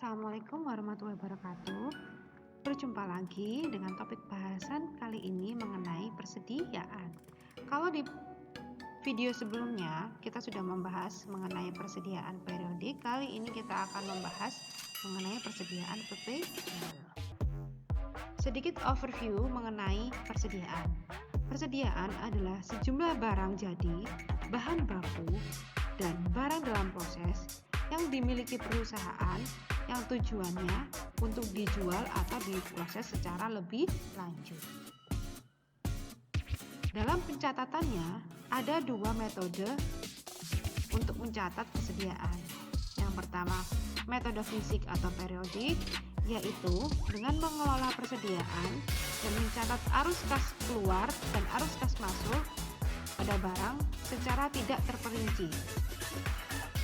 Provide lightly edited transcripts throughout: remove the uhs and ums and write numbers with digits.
Assalamualaikum warahmatullahi wabarakatuh. Berjumpa lagi dengan topik bahasan kali ini mengenai persediaan. Kalau di video sebelumnya kita sudah membahas mengenai persediaan periodik, kali ini kita akan membahas mengenai persediaan perpetual. Sedikit overview mengenai persediaan. Persediaan adalah sejumlah barang jadi, bahan baku, dan barang dalam proses yang dimiliki perusahaan yang tujuannya untuk dijual atau diproses secara lebih lanjut. Dalam pencatatannya, ada dua metode untuk mencatat persediaan. Yang pertama, metode fisik atau periodik, yaitu dengan mengelola persediaan dan mencatat arus kas keluar dan arus kas masuk pada barang secara tidak terperinci.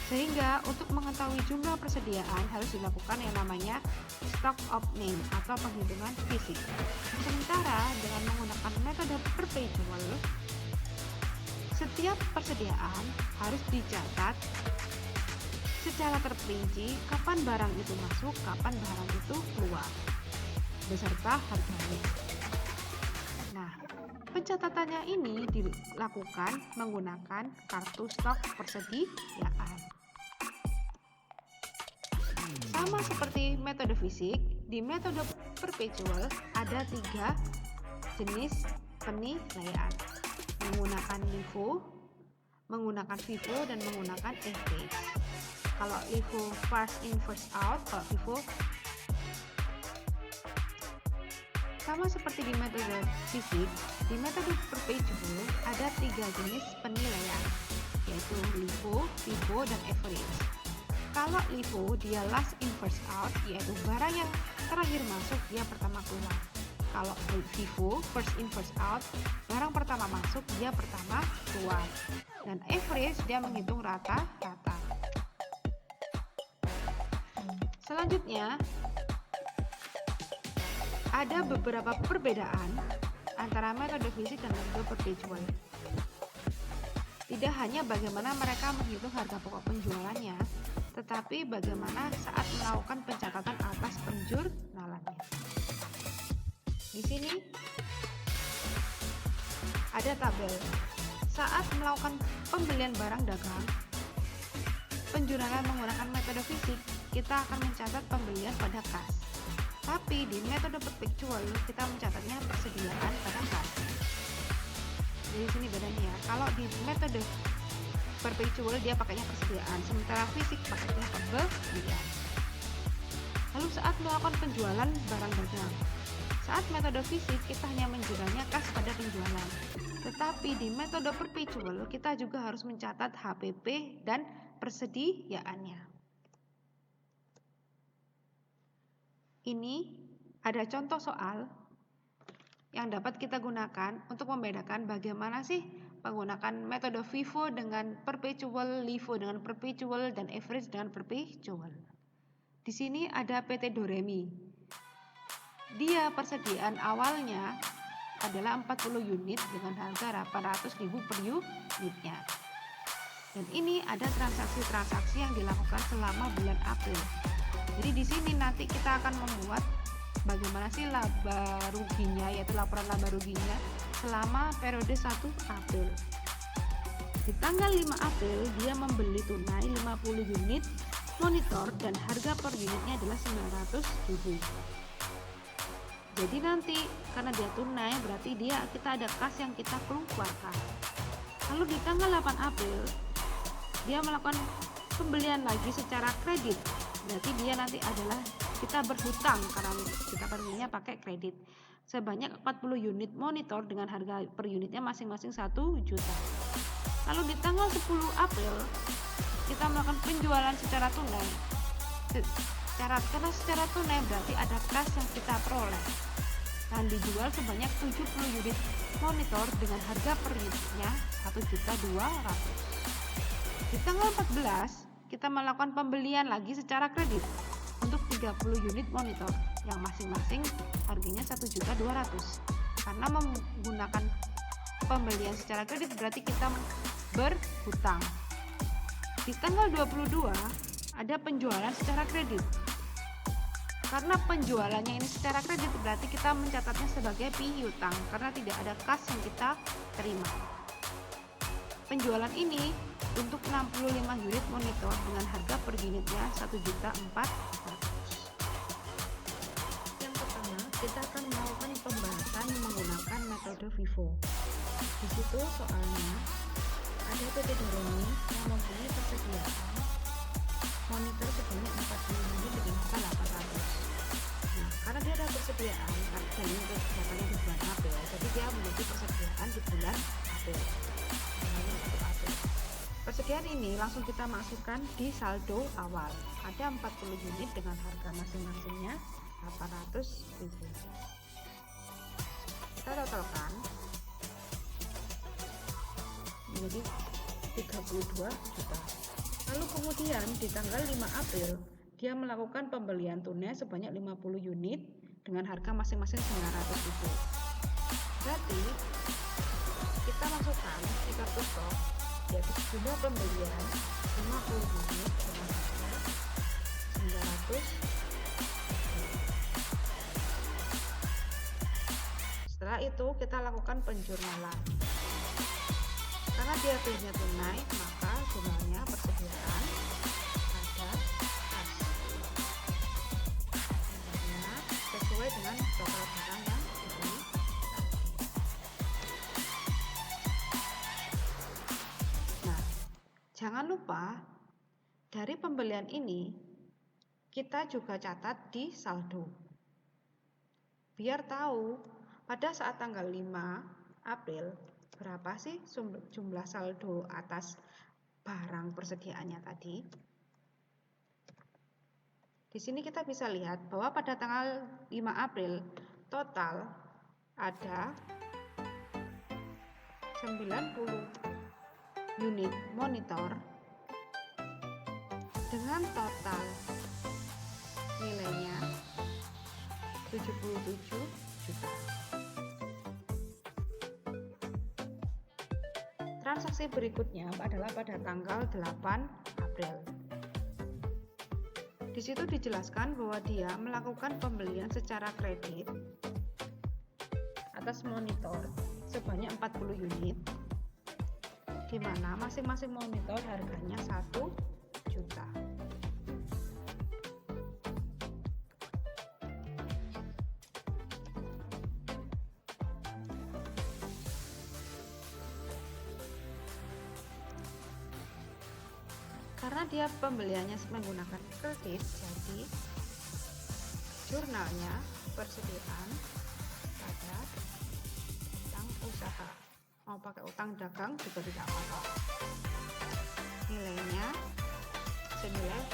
Sehingga untuk mengetahui jumlah persediaan harus dilakukan yang namanya stock opening atau penghitungan fisik. Sementara dengan menggunakan metode perpetual, setiap persediaan harus dicatat secara terperinci kapan barang itu masuk, kapan barang itu keluar, beserta harganya. Nah, pencatatannya ini dilakukan menggunakan kartu stok persediaan. Sama seperti metode fisik, di metode perpetual ada 3 jenis penilaian, menggunakan LIFO, menggunakan FIFO, dan menggunakan average. Kalau LIFO first in first out, kalau FIFO sama seperti di metode fisik, di metode perpetual ada 3 jenis penilaian, yaitu LIFO, FIFO, dan average. Kalau LIFO dia last in first out, yaitu barang yang terakhir masuk dia pertama keluar. Kalau FIFO first in first out, barang pertama masuk dia pertama keluar. Dan average dia menghitung rata-rata. Selanjutnya ada beberapa perbedaan antara metode fisik dan metode perpetual. Tidak hanya bagaimana mereka menghitung harga pokok penjualannya, tetapi bagaimana saat melakukan pencatatan atas penjurnalannya. Di sini ada tabel. Saat melakukan pembelian barang dagang, penjurnalan menggunakan metode fisik, kita akan mencatat pembelian pada kas. Tapi di metode perpetual kita mencatatnya persediaan pada kas. Jadi sini bedanya ya. Kalau di metode perpetual dia pakainya persediaan, sementara fisik pakainya pembelian. Lalu saat melakukan penjualan barang dagang, saat metode fisik kita hanya menjuralnya kas pada penjualan. Tetapi di metode perpetual kita juga harus mencatat HPP dan persediaannya. Ini ada contoh soal yang dapat kita gunakan untuk membedakan bagaimana sih menggunakan metode FIFO dengan perpetual, LIFO dengan perpetual, dan average dengan perpetual. Di sini ada PT Doremi. Dia persediaan awalnya adalah 40 unit dengan harga 800.000 per unitnya. Dan ini ada transaksi-transaksi yang dilakukan selama bulan April. Jadi di sini nanti kita akan membuat bagaimana sih laba ruginya, yaitu laporan laba ruginya selama periode 1 April. Di tanggal 5 April dia membeli tunai 50 unit monitor dan harga per unitnya adalah 900.000. Jadi nanti karena dia tunai berarti kita ada kas yang kita perlu keluarkan. Lalu di tanggal 8 April dia melakukan pembelian lagi secara kredit. Berarti dia nanti adalah kita berhutang karena kita perlunya pakai kredit sebanyak 40 unit monitor dengan harga per unitnya masing-masing 1 juta. Lalu di tanggal 10 April kita melakukan penjualan secara tunai. Karena secara tunai berarti ada kas yang kita peroleh dan dijual sebanyak 70 unit monitor dengan harga per unitnya 1.200.000. Di tanggal 14 kita melakukan pembelian lagi secara kredit untuk 30 unit monitor yang masing-masing harganya 1.200.000. Karena menggunakan pembelian secara kredit berarti kita berhutang. Di tanggal 22 ada penjualan secara kredit Karena penjualannya ini secara kredit, berarti kita mencatatnya sebagai piutang karena tidak ada kas yang kita terima. Penjualan ini untuk 65 unit monitor dengan harga per unitnya 1.400.000. Yang pertama, kita akan melakukan pembahasan menggunakan metode FIFO. Di situ soalnya ada PT Doremi yang mempunyai persediaan monitor sebanyak 40 unit dengan harga 800. Nah, karena dia ada persediaan dan ini datanya di bulan April, jadi dia memiliki persediaan di bulan April. Persediaan ini langsung kita masukkan di saldo awal. Ada 40 unit dengan harga masing-masingnya 800.000. Kita totalkan menjadi 32 juta. Lalu kemudian di tanggal 5 April dia melakukan pembelian tunai sebanyak 50 unit dengan harga masing-masing 900.000. Berarti kita masukkan di kartu stok yaitu jumlah pembelian 50 unit dengan harga 900. Setelah itu kita lakukan penjurnalan. Karena dia belinya tunai, maka jumlahnya persediaan ada kas. Sesuai dengan total barang yang dibeli. Nah, jangan lupa dari pembelian ini kita juga catat di saldo. Biar tahu pada saat tanggal 5 April berapa sih jumlah saldo atas barang persediaannya tadi. Di sini kita bisa lihat bahwa pada tanggal 5 April total ada 90 unit monitor dengan total nilainya 77 juta. Transaksi berikutnya adalah pada tanggal 8 April. Di situ dijelaskan bahwa dia melakukan pembelian secara kredit atas monitor sebanyak 40 unit, di mana masing-masing monitor harganya 1 juta. Karena dia pembeliannya menggunakan kredit, jadi jurnalnya persediaan pada utang usaha. Mau pakai utang dagang juga tidak apa-apa. Nilainya senilai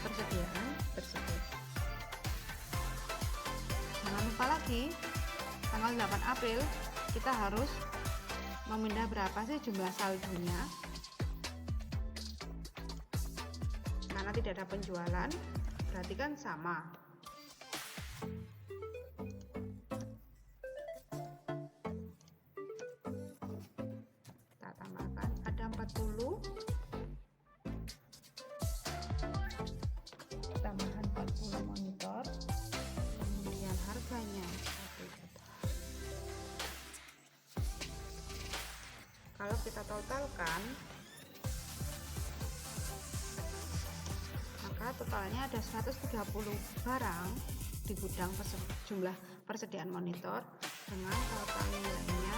persediaan tersebut. Jangan lupa lagi, tanggal 8 April kita harus memindah berapa sih jumlah saldonya. Karena tidak ada penjualan, berarti kan sama. Kita tambahkan ada 40, tambahan 40 monitor, kemudian harganya 1 juta. Kalau kita totalkan, totalnya ada 130 barang di gudang jumlah persediaan monitor dengan total nilainya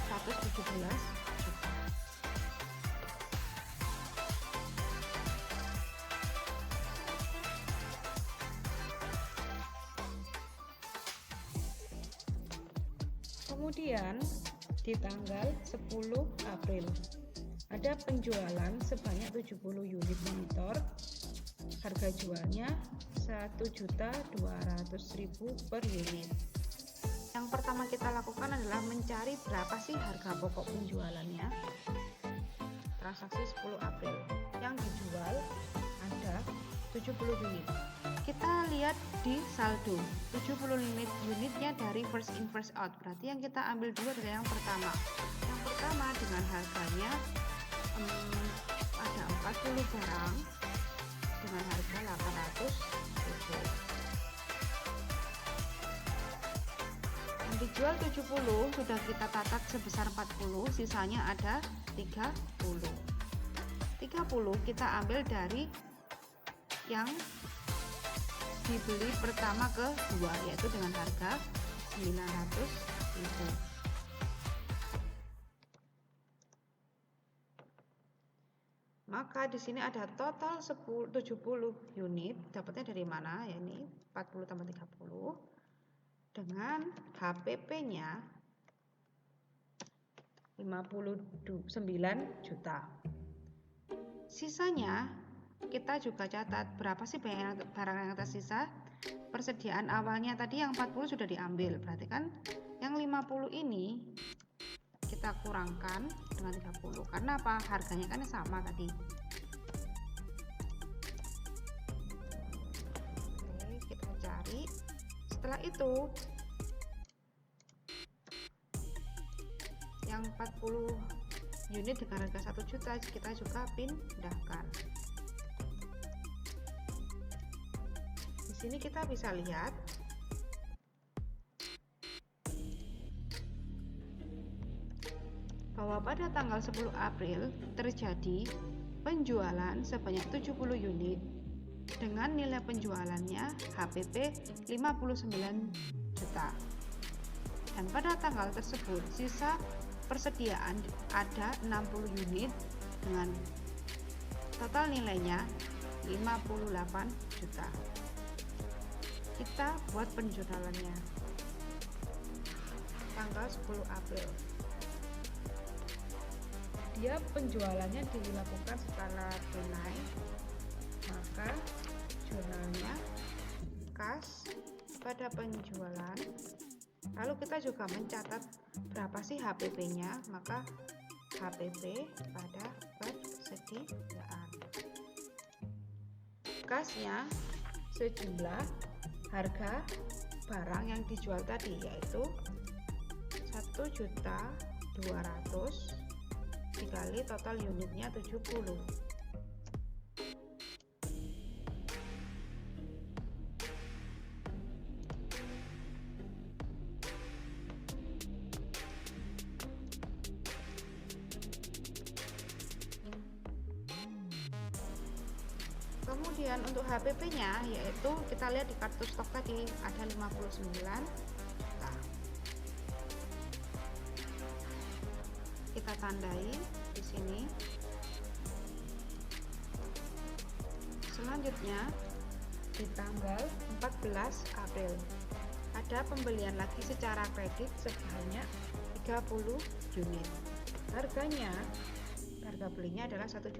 117 juta. Kemudian di tanggal 10 April ada penjualan sebanyak 70 unit monitor, harga jualnya 1.200.000 per unit. Yang pertama kita lakukan adalah mencari berapa sih harga pokok penjualannya. Transaksi 10 April yang dijual ada 70 unit. Kita lihat di saldo 70 unitnya dari first in first out, berarti yang kita ambil dulu adalah yang pertama. Yang pertama dengan harganya ada 40 barang dengan harga dijual 70 sudah kita tatak sebesar 40, sisanya ada 30 kita ambil dari yang dibeli pertama kedua, yaitu dengan harga 900.000. Maka di sini ada total 70 unit. Dapatnya dari mana? Ya ini 40 tambah 30 dengan HPP-nya 59 juta. Sisanya kita juga catat berapa sih barang yang tersisa. Persediaan awalnya tadi yang 40 sudah diambil, berarti kan yang 50 ini kita kurangkan dengan 30. Karena apa? Harganya kan sama tadi. Oke, kita cari. Setelah itu yang 40 unit dengan harga 1 juta kita juga pindahkan. Di sini kita bisa lihat bahwa pada tanggal 10 April terjadi penjualan sebanyak 70 unit dengan nilai penjualannya HPP 59 juta. Dan pada tanggal tersebut sisa persediaan ada 60 unit dengan total nilainya 58 juta. Kita buat penjualannya tanggal 10 April. Dia penjualannya dilakukan secara tunai, maka jurnalnya kas pada penjualan. Lalu kita juga mencatat berapa sih HPP-nya, maka HPP pada persediaan. Kasnya sejumlah harga barang yang dijual tadi, yaitu 1.200.000 dikali total unitnya 70. Kemudian untuk HPP-nya, yaitu kita lihat di kartu stok tadi ada 59 juta. Kita tandai di sini. Selanjutnya di tanggal 14 April ada pembelian lagi secara kredit sebanyak 30 unit. Harga belinya adalah 1.200.000.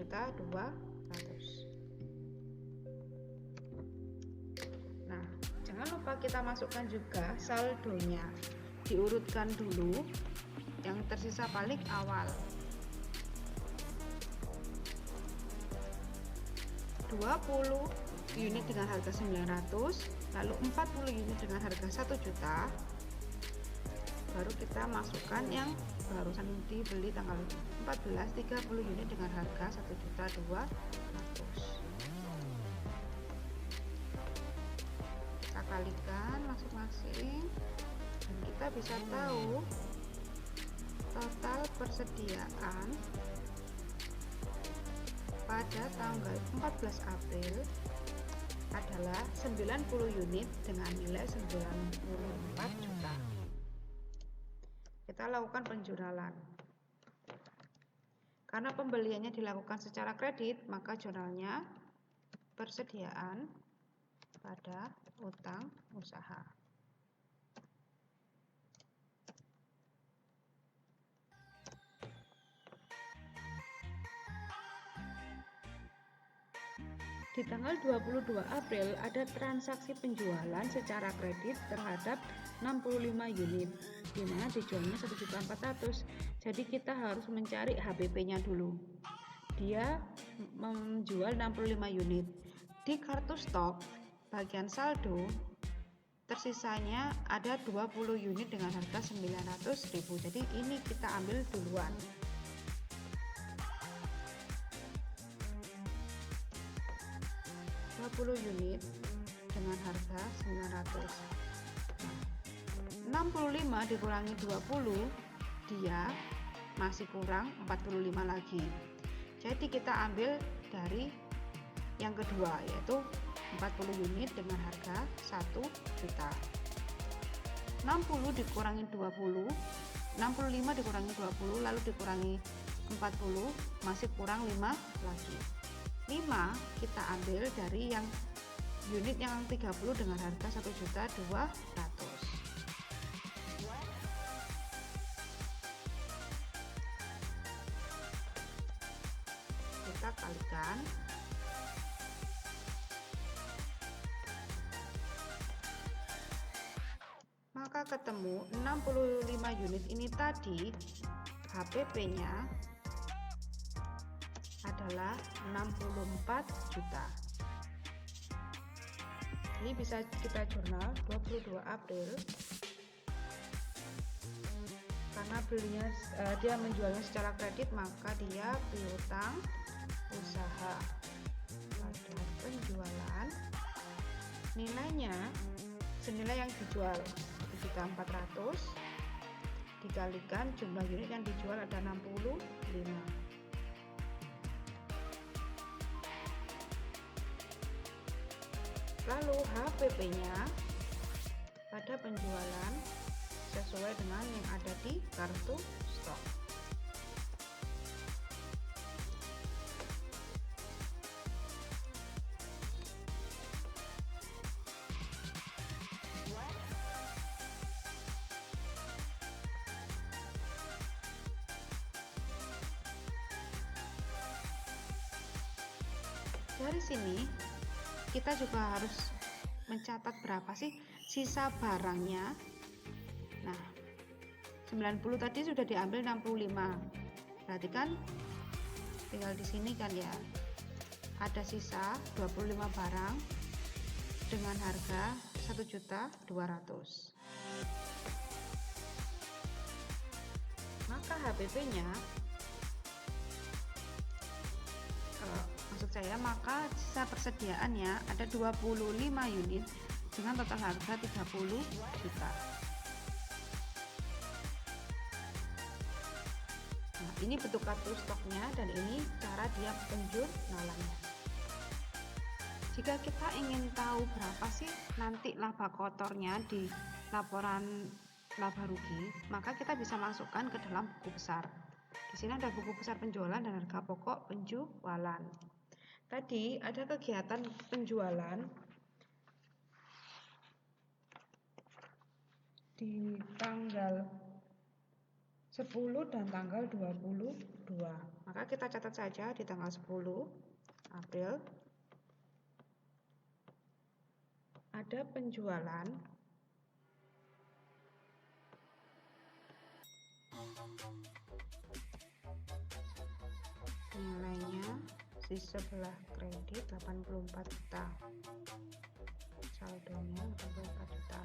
Nah, jangan lupa kita masukkan juga saldonya. Diurutkan dulu yang tersisa paling awal. 20 unit dengan harga 900, lalu 40 unit dengan harga 1 juta. Baru kita masukkan yang barusan dibeli tanggal 14, 30 unit dengan harga 1.200.000. Kita kalikan masing-masing dan kita bisa tahu total persediaan pada tanggal 14 April adalah 90 unit dengan nilai 94 juta. Kita lakukan penjualan. Karena pembeliannya dilakukan secara kredit, maka jurnalnya persediaan pada utang usaha. Di tanggal 22 April ada transaksi penjualan secara kredit terhadap 65 unit, di mana dijualnya 1.400.000. Jadi kita harus mencari HPP-nya dulu. Dia menjual 65 unit. Di kartu stok bagian saldo tersisanya ada 20 unit dengan harga 900.000. Jadi ini kita ambil duluan. unit dengan harga 900. 65 dikurangi 20, dia masih kurang 45 lagi. Jadi kita ambil dari yang kedua, yaitu 40 unit dengan harga 1 juta. 60 dikurangi 20, 65 dikurangi 20 lalu dikurangi 40, masih kurang 5 lagi. 5 kita ambil dari yang unit yang 30 dengan harga 1.200.000. Kita kalikan. Maka ketemu 65 unit ini tadi HPP-nya adalah 64 juta. Ini bisa kita jurnal 22 April. Karena belinya dia menjualnya secara kredit, maka dia piutang usaha. Pada penjualan nilainya senilai yang dijual 1.400.000 dikalikan jumlah unit yang dijual ada 65. Lalu HPP-nya pada penjualan sesuai dengan yang ada di kartu stok. Dari sini kita juga harus mencatat berapa sih sisa barangnya. Nah, 90 tadi sudah diambil 65. Berarti kan tinggal di sini kan ya. Ada sisa 25 barang dengan harga 1.200.000. Maka HPP-nya maka sisa persediaannya ada 25 unit dengan total harga 30 juta. Nah, ini bentuk kartu stoknya dan ini cara dia penjurnalannya. Jika kita ingin tahu berapa sih nanti laba kotornya di laporan laba rugi, maka kita bisa masukkan ke dalam buku besar. Di sini ada buku besar penjualan dan harga pokok penjualan. Tadi ada kegiatan penjualan di tanggal 10 dan tanggal 22. Maka kita catat saja di tanggal 10 April ada penjualan nilainya di sebelah kredit 84 juta, saldonya 84 juta.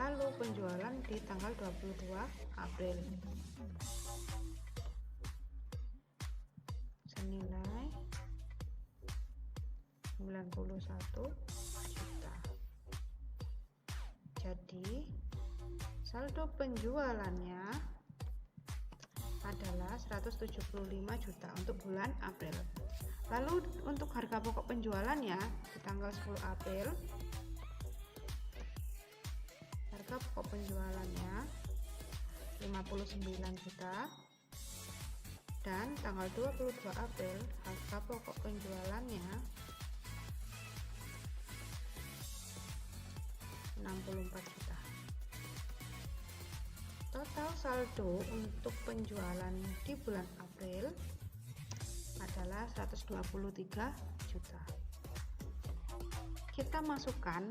Lalu penjualan di tanggal 22 April senilai 91 juta. Jadi saldo penjualannya adalah 175 juta untuk bulan April. Lalu untuk harga pokok penjualannya di tanggal 10 April harga pokok penjualannya 59 juta dan tanggal 22 April harga pokok penjualannya 64 juta. Total saldo untuk penjualan di bulan April adalah 123 juta. Kita masukkan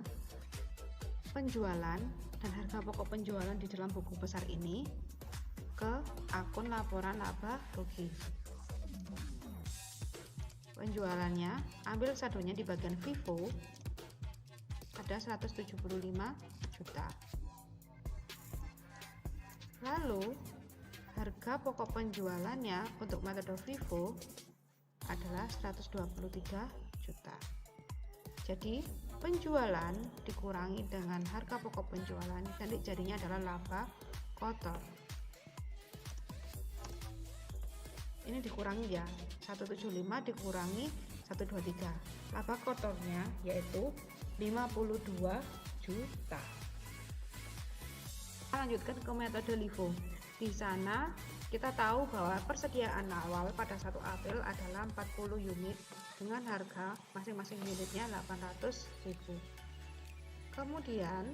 penjualan dan harga pokok penjualan di dalam buku besar ini ke akun laporan laba rugi. Penjualannya, ambil saldonya di bagian FIFO ada 175 juta. Lalu harga pokok penjualannya untuk metode FIFO adalah 123 juta. Jadi penjualan dikurangi dengan harga pokok penjualan, nanti jadinya adalah laba kotor. Ini dikurangi ya, 175 dikurangi 123. Laba kotornya yaitu 52 juta. Kita lanjutkan ke metode LIFO. Di sana kita tahu bahwa persediaan awal pada 1 April adalah 40 unit dengan harga masing-masing unitnya 800.000. Kemudian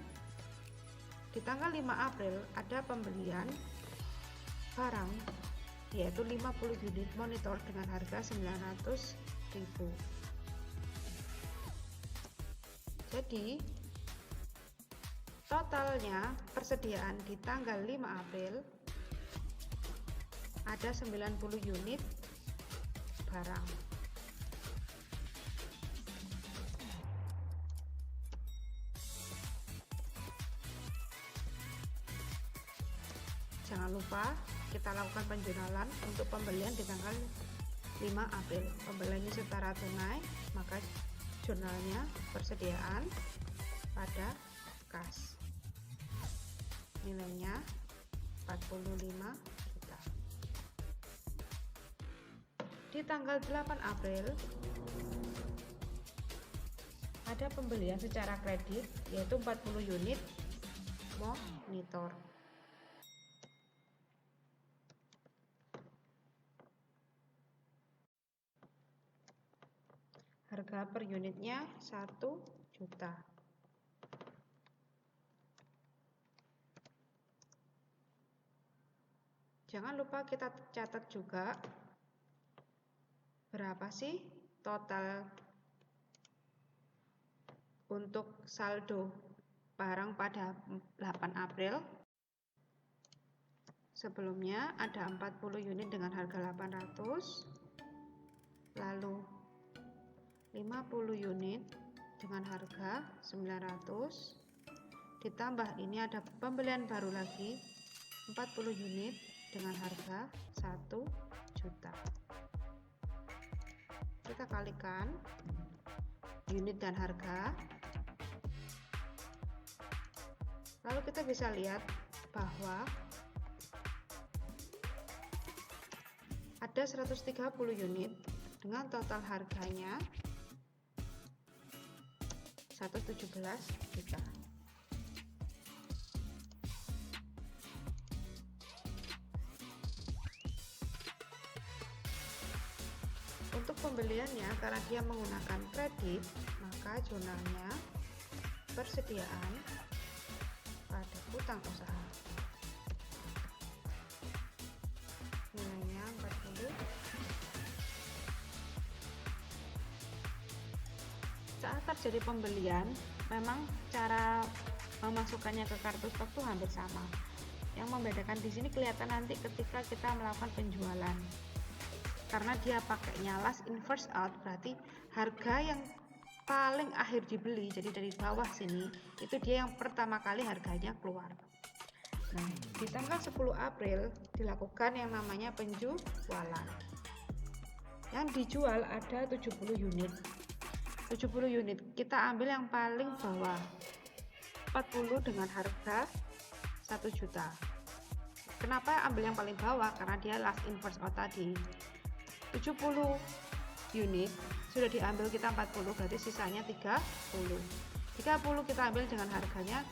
di tanggal 5 April ada pembelian barang yaitu 50 unit monitor dengan harga 900.000. Jadi totalnya persediaan di tanggal 5 April ada 90 unit barang. Jangan lupa kita lakukan penjualan untuk pembelian di tanggal 5 April. Pembeliannya secara tunai, maka jurnalnya persediaan pada kas. Nilainya 45 juta. Di tanggal 8 April ada pembelian secara kredit yaitu 40 unit monitor. Harga per unitnya 1 juta. Jangan lupa kita catat juga berapa sih total untuk saldo barang pada 8 April. Sebelumnya ada 40 unit dengan harga 800, lalu 50 unit dengan harga 900, ditambah ini ada pembelian baru lagi 40 unit dengan harga 1 juta. Kita kalikan unit dan harga, lalu kita bisa lihat bahwa ada 130 unit dengan total harganya 117 juta. Untuk pembeliannya karena dia menggunakan kredit, maka jurnalnya persediaan pada utang usaha. Nilainya 40. Saat terjadi pembelian, memang cara memasukkannya ke kartu stok itu hampir sama. Yang membedakan di sini kelihatan nanti ketika kita melakukan penjualan. Karena dia pakainya last in first out, berarti harga yang paling akhir dibeli, jadi dari bawah sini itu dia yang pertama kali harganya keluar. Nah, di tanggal 10 April dilakukan yang namanya penjualan. Yang dijual ada 70 unit. 70 unit kita ambil yang paling bawah, 40 dengan harga 1 juta. Kenapa ambil yang paling bawah? Karena dia last in first out tadi. 70 unit sudah diambil kita 40, berarti sisanya 30 kita ambil dengan harganya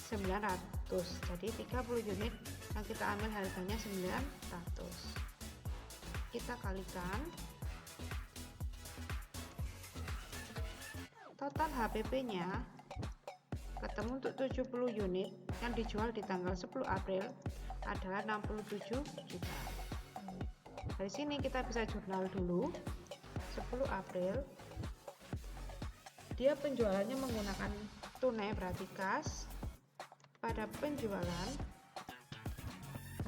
900, jadi 30 unit yang kita ambil harganya 900. Kita kalikan total HPP nya ketemu untuk 70 unit yang dijual di tanggal 10 April adalah 67 juta. Dari sini kita bisa jurnal dulu 10 April. Dia penjualannya menggunakan tunai berarti kas. Pada penjualan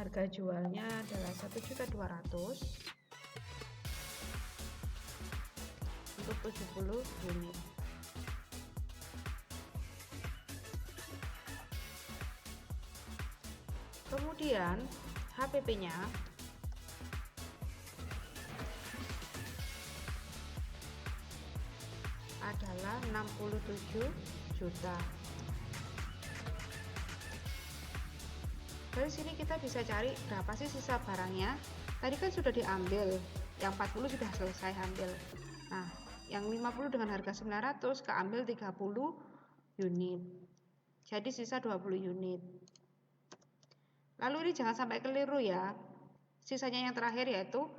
harga jualnya adalah 1.200.000 untuk 70 unit. Kemudian HPP-nya adalah 67 juta. Dari sini kita bisa cari berapa sih sisa barangnya. Tadi kan sudah diambil, yang 40 sudah selesai ambil. Nah, yang 50 dengan harga 900 keambil 30 unit. Jadi sisa 20 unit. Lalu ini jangan sampai keliru ya. Sisanya yang terakhir yaitu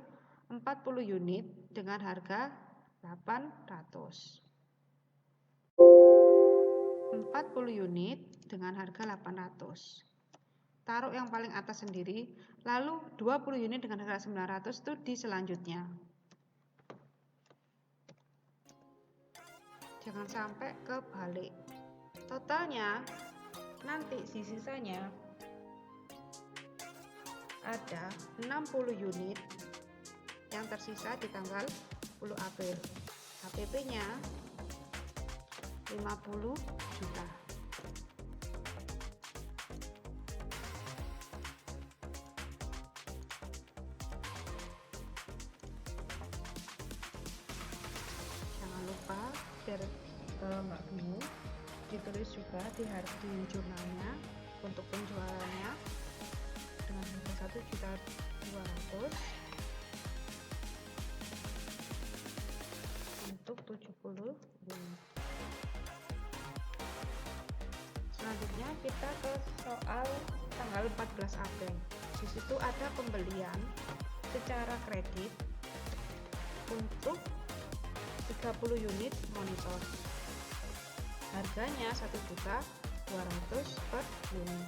40 unit dengan harga 800. 40 unit dengan harga 800. Taruh yang paling atas sendiri, lalu 20 unit dengan harga 900 itu di selanjutnya. Jangan sampai kebalik. Totalnya nanti sisanya ada 60 unit yang tersisa di tanggal 10 April. HPP-nya 50 juta. Jangan lupa biar nggak bingung, ditulis juga di jurnalnya untuk penjualannya dengan harga 1.200.000 untuk 70 unit. Selanjutnya kita ke soal tanggal 14 April. Di situ ada pembelian secara kredit untuk 30 unit monitor. Harganya 1.200.000 per unit.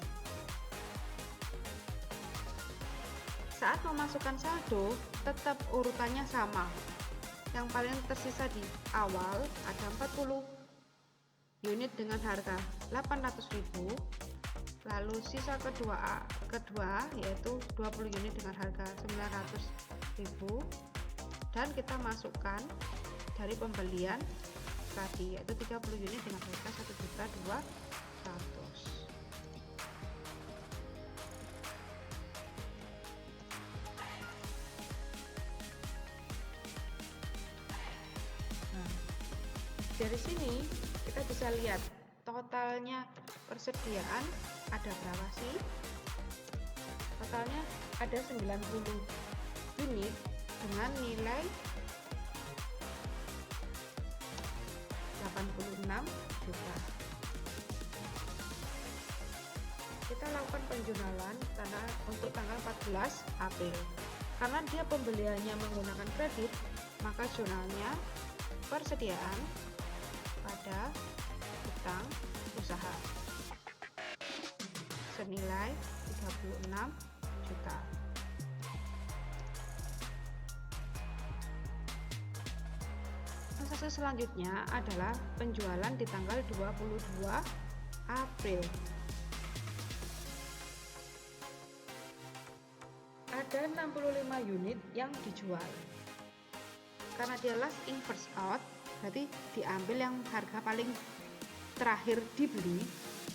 Saat memasukkan saldo, tetap urutannya sama. Yang paling tersisa di awal ada 40 unit dengan harga 800.000, lalu sisa kedua yaitu 20 unit dengan harga 900.000, dan kita masukkan dari pembelian tadi yaitu 30 unit dengan harga 1.200.000. Nah, dari sini kita bisa lihat totalnya persediaan ada berapa sih? Totalnya ada 90 unit dengan nilai 86 juta. Kita lakukan penjualan untuk tanggal 14 April. Karena dia pembeliannya menggunakan kredit, maka jurnalnya persediaan pada utang usaha senilai 36 juta. Transaksi selanjutnya adalah penjualan di tanggal 22 April. Ada 65 unit yang dijual. Karena dia last in first out, berarti diambil yang harga paling terakhir dibeli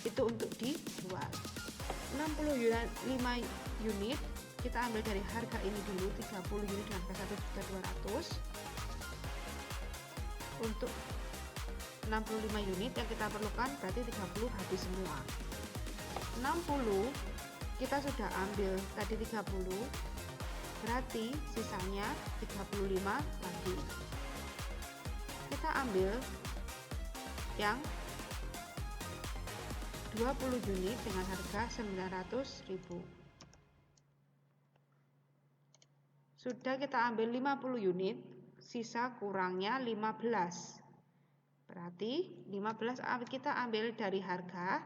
itu untuk dijual. 65 unit kita ambil dari harga ini dulu, 30 unit dengan harga 1.200.000. Untuk 65 unit yang kita perlukan berarti 30 habis semua. 60 kita sudah ambil tadi 30, berarti sisanya 35 lagi. Kita ambil yang 20 unit dengan harga 900.000. Sudah kita ambil 50 unit, sisa kurangnya 15. Berarti 15 kita ambil dari harga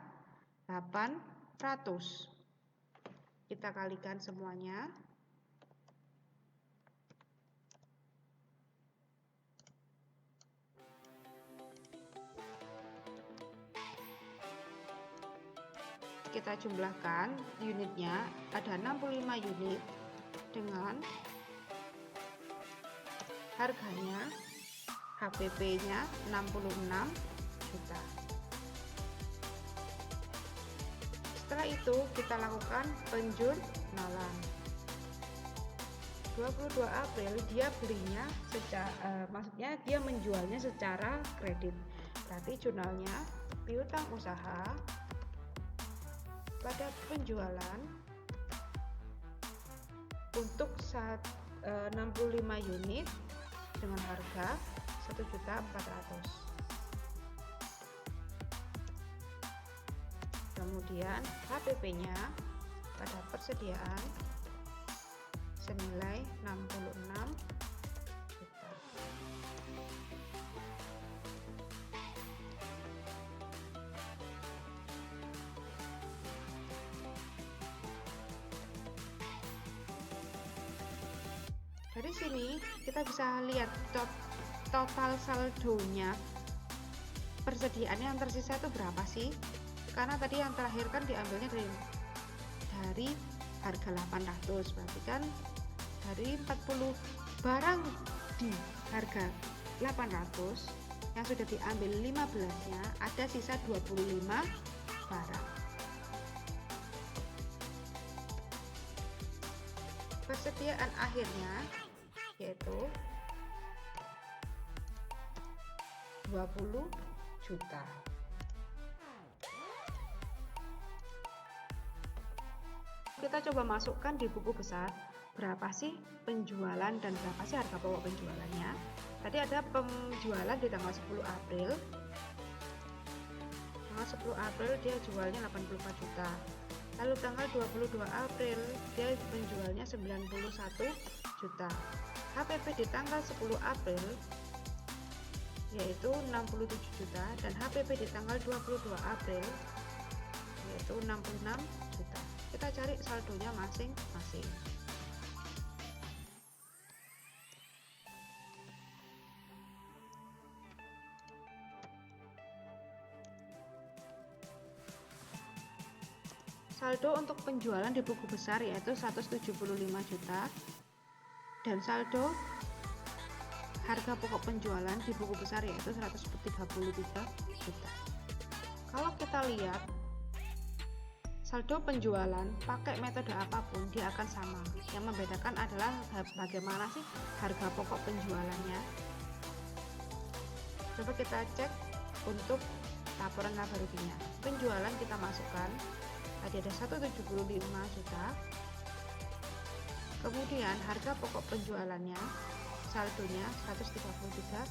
800. Kita kalikan semuanya. Kita jumlahkan unitnya, ada 65 unit dengan harganya HPP-nya 66 juta. Setelah itu kita lakukan penjurnalan. 22 April dia belinya maksudnya dia menjualnya secara kredit. Berarti jurnalnya piutang usaha pada penjualan untuk 65 unit dengan harga 1.400.000. Kemudian HPP-nya pada persediaan senilai 66 juta. Dari sini kita bisa lihat total saldonya, persediaannya yang tersisa itu berapa sih? Karena tadi yang terakhir kan diambilnya dari harga 800, berarti kan dari 40 barang di harga 800 yang sudah diambil 15-nya, ada sisa 25 barang. Persediaan akhirnya yaitu 20 juta. Kita coba masukkan di buku besar berapa sih penjualan dan berapa sih harga pokok penjualannya. Tadi ada penjualan di tanggal 10 April. Tanggal 10 April dia jualnya 84 juta. Lalu tanggal 22 April dia menjualnya 91 juta. HPP di tanggal 10 April yaitu 67 juta dan HPP di tanggal 22 April yaitu 66 juta. Kita cari saldonya masing-masing. Saldo untuk penjualan di buku besar yaitu 175 juta dan saldo harga pokok penjualan di buku besar yaitu 133 juta. Kalau kita lihat saldo penjualan pakai metode apapun dia akan sama. Yang membedakan adalah bagaimana sih harga pokok penjualannya. Coba kita cek untuk laporan laba ruginya. Penjualan kita masukkan, tadi ada 175 juta. Kemudian harga pokok penjualannya saldonya 133 juta.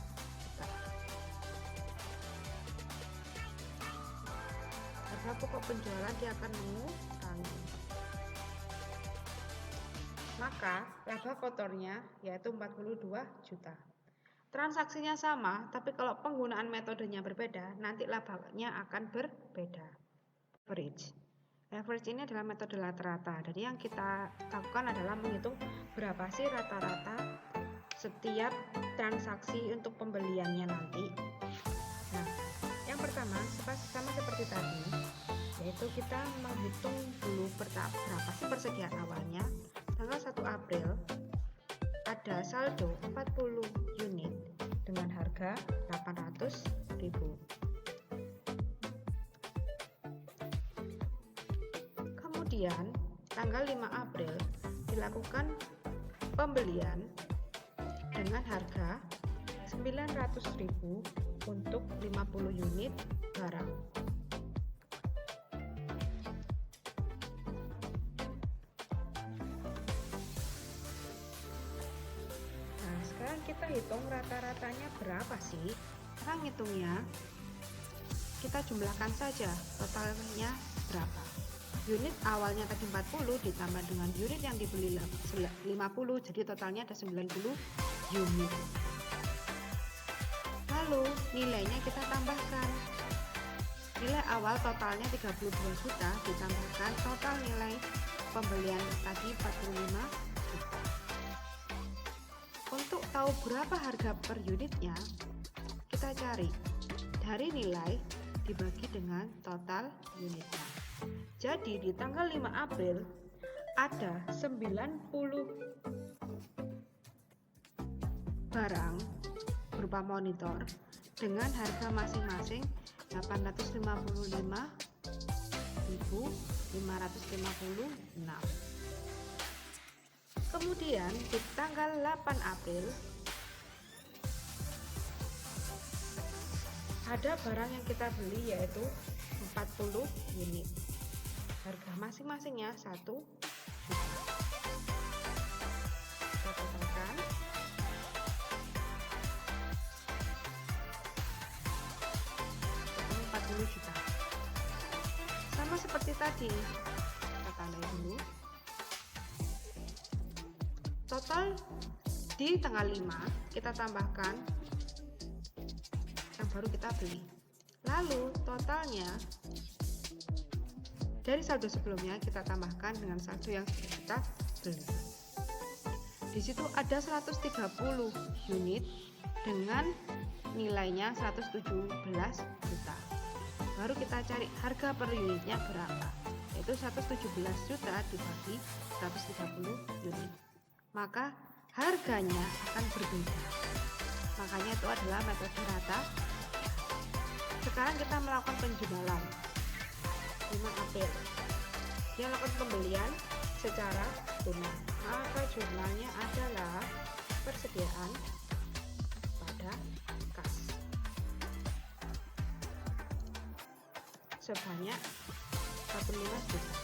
Harga pokok penjualan dia akan mengurangi. Maka laba kotornya yaitu 42 juta. Transaksinya sama, tapi kalau penggunaan metodenya berbeda, nanti labanya akan berbeda. Average ini adalah metode rata-rata. Jadi yang kita lakukan adalah menghitung berapa sih rata-rata setiap transaksi untuk pembeliannya nanti. Nah, yang pertama sama seperti tadi, yaitu kita menghitung dulu berapa sih persediaan awalnya. Tanggal 1 April ada saldo 40 unit dengan harga 800.000. Kemudian tanggal 5 April dilakukan pembelian dengan harga 900.000 untuk 50 unit barang. Nah, sekarang kita hitung rata-ratanya berapa sih? Sekarang hitungnya kita jumlahkan saja totalnya berapa. Unit awalnya tadi 40 ditambah dengan unit yang dibeli 50, jadi totalnya ada 90 unit. Lalu nilainya kita tambahkan. Nilai awal totalnya 32 juta ditambahkan total nilai pembelian tadi 45 juta. Untuk tahu berapa harga per unitnya, kita cari dari nilai dibagi dengan total unitnya. Jadi di tanggal 5 April ada 90 barang berupa monitor dengan harga masing-masing 855.556. Kemudian di tanggal 8 April ada barang yang kita beli yaitu 40 unit. Harga masing-masingnya 1 juta. Kita totalkan. Total 40 juta. Sama seperti tadi, kita tandai dulu. Total di tanggal 5 kita tambahkan yang baru kita beli. Lalu totalnya dari saldo sebelumnya kita tambahkan dengan saldo yang sudah kita beli. Di situ ada 130 unit dengan nilainya 117 juta. Baru kita cari harga per unitnya berapa, yaitu 117 juta dibagi 130 unit. Maka harganya akan berbeda. Makanya itu adalah metode rata. Sekarang kita melakukan penjualan. 5 April dia lakukan pembelian secara tunai, maka jurnalnya adalah persediaan pada kas sebanyak 15 juta.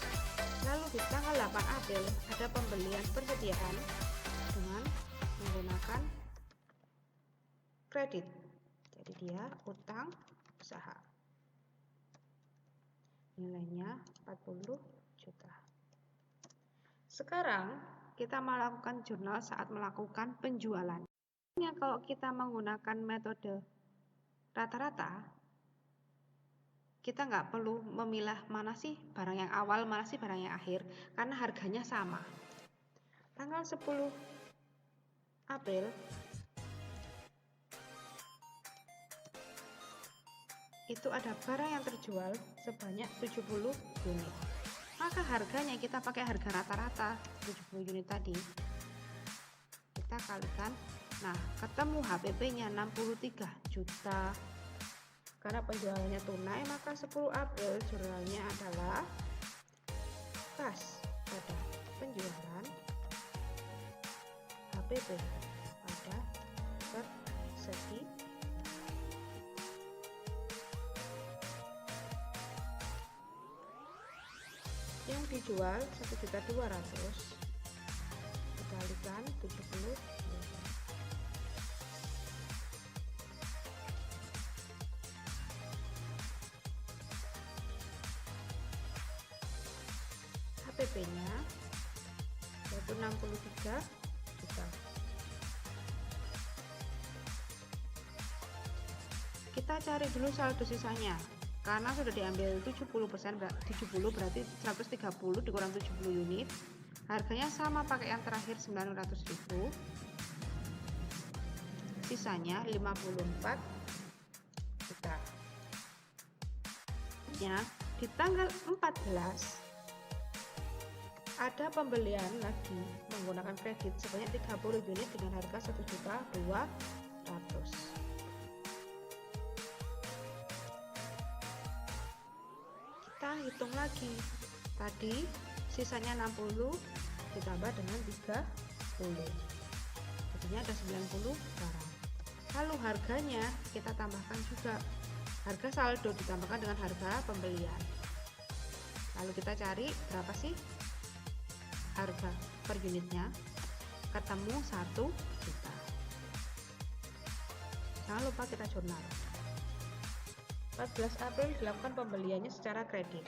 Lalu di tanggal 8 April ada pembelian persediaan dengan menggunakan kredit, jadi dia utang usaha, nilainya 40 juta. Sekarang kita melakukan jurnal saat melakukan penjualan. Kalau kita menggunakan metode rata-rata, kita nggak perlu memilah mana sih barang yang awal, mana sih barang yang akhir, karena harganya sama. Tanggal 10 April itu ada barang yang terjual sebanyak 70 unit. Maka harganya kita pakai harga rata-rata 70 unit tadi. Kita kalikan. Nah, ketemu HPP-nya 63 juta. Karena penjualannya tunai, maka 10 April jurnalnya adalah kas pada penjualan, HPP pada persedi. Yang dijual 1.200.000 dikalikan 70. HPP-nya yaitu 63 juta. Kita cari dulu saldo sisanya. Karena sudah diambil 70%, 70 berarti 130 dikurang 70 unit. Harganya sama pakai yang terakhir 900.000. Sisanya 54 juta. Ya, di tanggal 14 ada pembelian lagi menggunakan kredit sebanyak 30 unit dengan harga 1.200.000. Kita hitung lagi, tadi sisanya 60 ditambah dengan 30, jadinya ada 90 barang. Lalu harganya kita tambahkan juga, harga saldo ditambahkan dengan harga pembelian. Lalu kita cari berapa sih harga per unitnya, ketemu 1 juta. Jangan lupa kita jurnal. 14 April dilakukan pembeliannya secara kredit,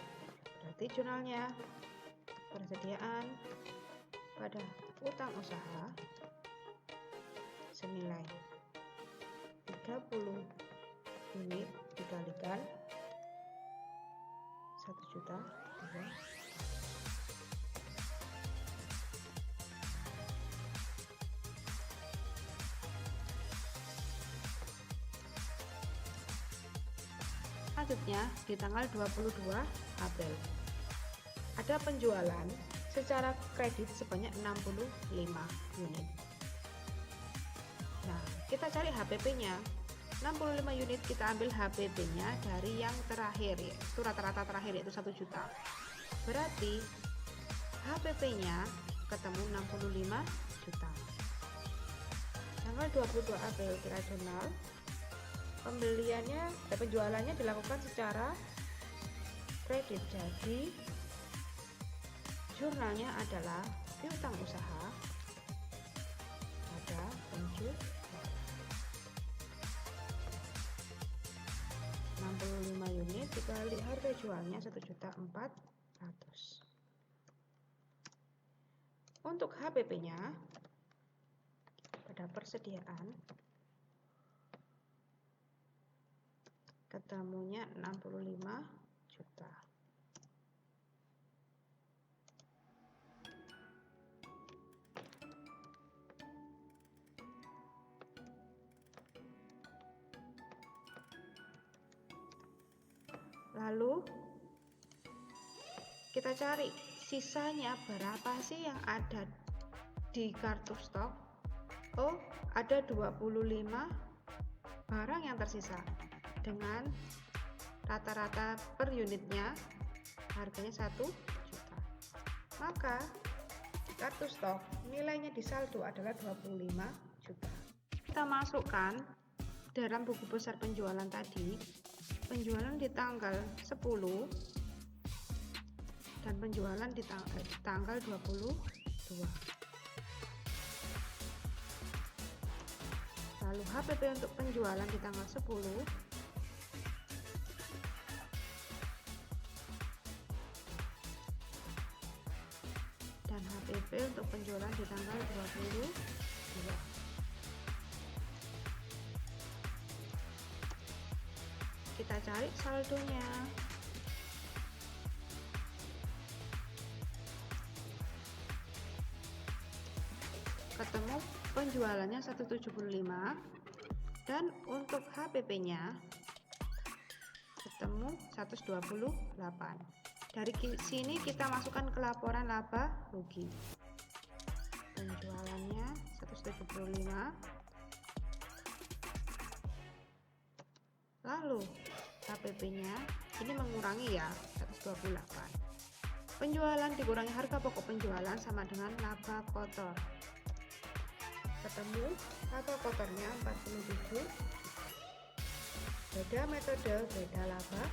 berarti jurnalnya persediaan pada utang usaha senilai 30 unit dikalikan 1 juta. Selanjutnya di tanggal 22 April ada penjualan secara kredit sebanyak 65 unit. Nah, kita cari HPP-nya. 65 unit kita ambil HPP-nya dari yang terakhir, yaitu rata-rata terakhir yaitu 1 juta. Berarti HPP-nya ketemu 65 juta. Tanggal 22 April kira jurnal penjualannya dilakukan secara kredit, jadi jurnalnya adalah piutang usaha pada penjualan 65 unit dikali harga jualnya 1.400.000. Untuk HPP-nya pada persediaan ketemunya 65 juta. Lalu kita cari sisanya berapa sih yang ada di kartu stok. Oh, ada 25 barang yang tersisa dengan rata-rata per unitnya harganya 1 juta. Maka di kartu stok nilainya di saldo adalah 25 juta. Kita masukkan dalam buku besar penjualan tadi, penjualan di tanggal 10 dan penjualan di tanggal 22. Lalu HPP untuk penjualan di tanggal 10 dan HPP untuk penjualan di tanggal 22. Kita cari saldonya. Ketemu penjualannya 175 dan untuk HPP-nya ketemu 128. Dari sini kita masukkan ke laporan laba rugi. Penjualannya 175. Lalu HPP-nya ini mengurangi ya 128. Penjualan dikurangi harga pokok penjualan sama dengan laba kotor. Ketemu laba kotornya 47. Beda metode, beda laba.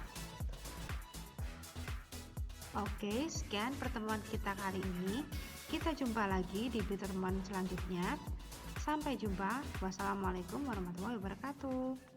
Oke, sekian pertemuan kita kali ini. Kita jumpa lagi di pertemuan selanjutnya. Sampai jumpa. Wassalamualaikum warahmatullahi wabarakatuh.